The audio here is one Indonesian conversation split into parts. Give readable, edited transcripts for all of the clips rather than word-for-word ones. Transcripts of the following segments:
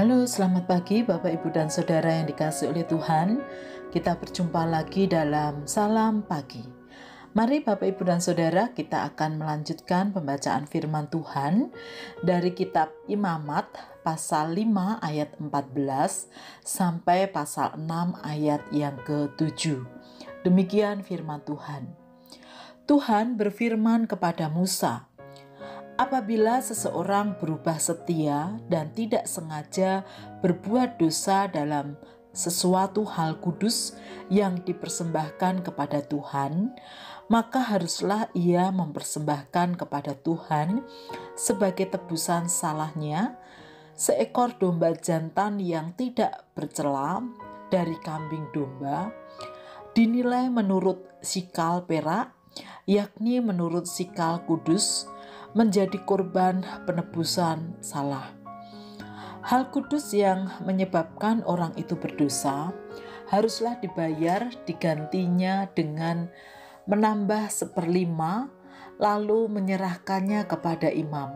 Halo, selamat pagi Bapak, Ibu, dan Saudara yang dikasihi oleh Tuhan. Kita berjumpa lagi dalam Salam Pagi. Mari Bapak, Ibu, dan Saudara, kita akan melanjutkan pembacaan firman Tuhan dari kitab Imamat pasal 5 ayat 14 sampai pasal 6 ayat yang ke-7. Demikian firman Tuhan. Tuhan berfirman kepada Musa, apabila seseorang berubah setia dan tidak sengaja berbuat dosa dalam sesuatu hal kudus yang dipersembahkan kepada Tuhan, maka haruslah ia mempersembahkan kepada Tuhan sebagai tebusan salahnya seekor domba jantan yang tidak bercela dari kambing domba, dinilai menurut sikal perak, yakni menurut sikal kudus, menjadi korban penebusan salah. Hal kudus yang menyebabkan orang itu berdosa haruslah dibayar digantinya dengan menambah 1/5 lalu menyerahkannya kepada imam.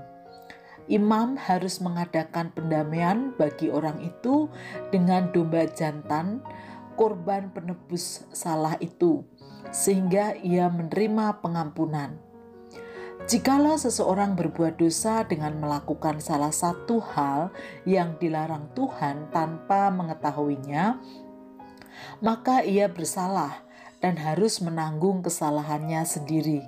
Imam harus mengadakan pendamaian bagi orang itu dengan domba jantan korban penebus salah itu, sehingga ia menerima pengampunan. Jikalau seseorang berbuat dosa dengan melakukan salah satu hal yang dilarang Tuhan tanpa mengetahuinya, maka ia bersalah dan harus menanggung kesalahannya sendiri.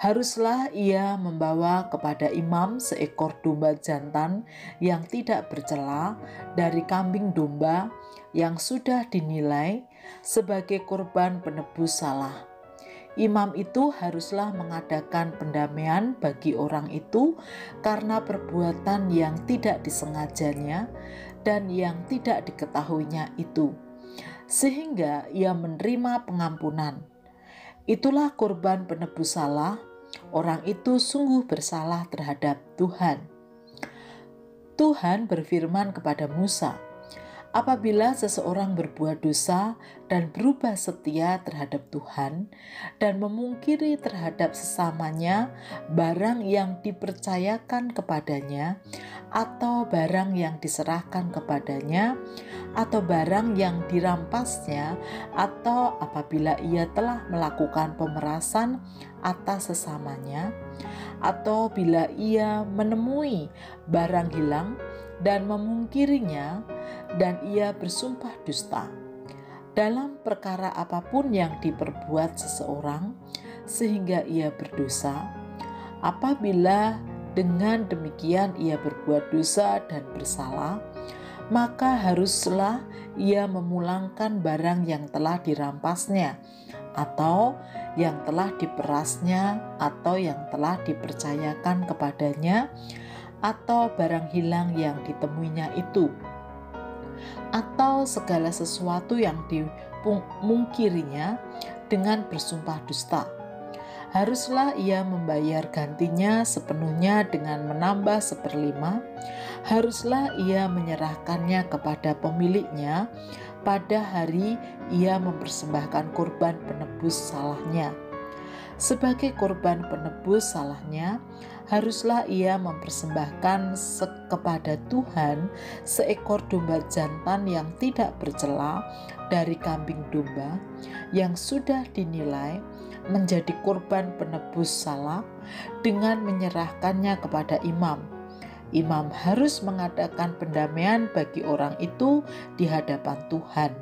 Haruslah ia membawa kepada imam seekor domba jantan yang tidak bercela dari kambing domba yang sudah dinilai sebagai korban penebus salah. Imam itu haruslah mengadakan pendamaian bagi orang itu karena perbuatan yang tidak disengajanya dan yang tidak diketahuinya itu, sehingga ia menerima pengampunan. Itulah korban penebus salah. Orang itu sungguh bersalah terhadap Tuhan. Tuhan berfirman kepada Musa, apabila seseorang berbuat dosa dan berubah setia terhadap Tuhan dan memungkiri terhadap sesamanya barang yang dipercayakan kepadanya atau barang yang diserahkan kepadanya atau barang yang dirampasnya, atau apabila ia telah melakukan pemerasan atas sesamanya, atau bila ia menemui barang hilang dan memungkirinya, dan ia bersumpah dusta dalam perkara apapun yang diperbuat seseorang sehingga ia berdosa, apabila dengan demikian ia berbuat dosa dan bersalah, maka haruslah ia memulangkan barang yang telah dirampasnya atau yang telah diperasnya atau yang telah dipercayakan kepadanya atau barang hilang yang ditemuinya itu, atau segala sesuatu yang dimungkirinya dengan bersumpah dusta. Haruslah ia membayar gantinya sepenuhnya dengan menambah 1/5. Haruslah ia menyerahkannya kepada pemiliknya pada hari ia mempersembahkan korban penebus salahnya. Sebagai korban penebus salahnya, haruslah ia mempersembahkan kepada Tuhan seekor domba jantan yang tidak bercela dari kambing domba yang sudah dinilai menjadi korban penebus salah dengan menyerahkannya kepada imam. Imam harus mengadakan pendamaian bagi orang itu di hadapan Tuhan,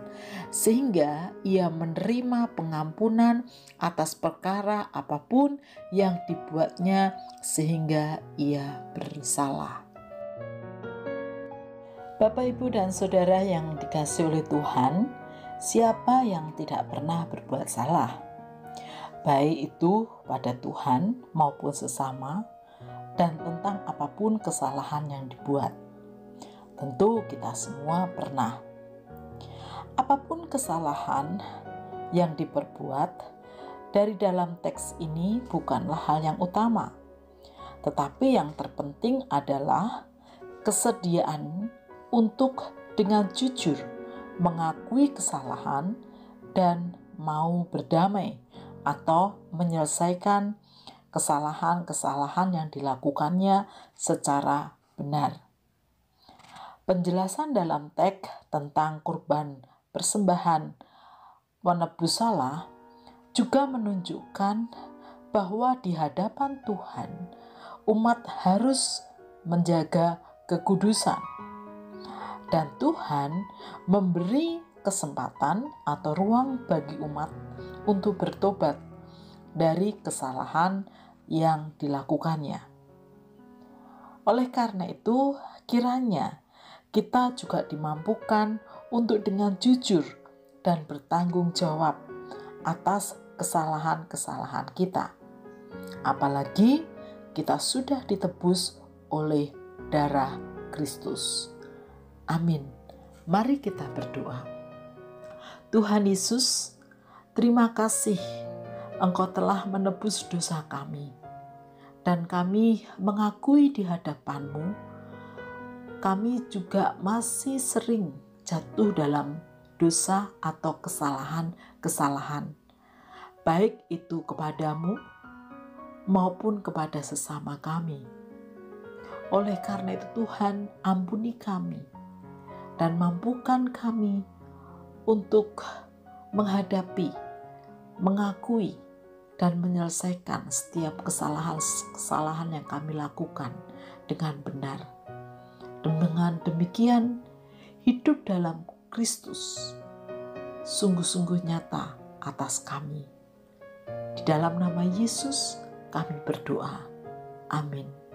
sehingga ia menerima pengampunan atas perkara apapun yang dibuatnya sehingga ia bersalah. Bapak, Ibu, dan Saudara yang dikasihi oleh Tuhan, siapa yang tidak pernah berbuat salah? Baik itu pada Tuhan maupun sesama, dan tentang apapun kesalahan yang dibuat. Tentu kita semua pernah. Apapun kesalahan yang diperbuat, dari dalam teks ini bukanlah hal yang utama. Tetapi yang terpenting adalah kesediaan untuk dengan jujur mengakui kesalahan dan mau berdamai atau menyelesaikan kesalahan-kesalahan yang dilakukannya secara benar. Penjelasan dalam teks tentang kurban persembahan penebus salah juga menunjukkan bahwa di hadapan Tuhan, umat harus menjaga kekudusan. Dan Tuhan memberi kesempatan atau ruang bagi umat untuk bertobat dari kesalahan yang dilakukannya. Oleh karena itu, kiranya kita juga dimampukan untuk dengan jujur dan bertanggung jawab atas kesalahan-kesalahan kita. Apalagi kita sudah ditebus oleh darah Kristus. Amin. Mari kita berdoa. Tuhan Yesus, terima kasih Engkau telah menebus dosa kami. Dan kami mengakui di hadapan-Mu, kami juga masih sering jatuh dalam dosa atau kesalahan-kesalahan. Baik itu kepadamu maupun kepada sesama kami. Oleh karena itu Tuhan, ampuni kami dan mampukan kami untuk menghadapi, mengakui, dan menyelesaikan setiap kesalahan-kesalahan yang kami lakukan dengan benar. Dan dengan demikian, hidup dalam Kristus sungguh-sungguh nyata atas kami. Di dalam nama Yesus kami berdoa. Amin.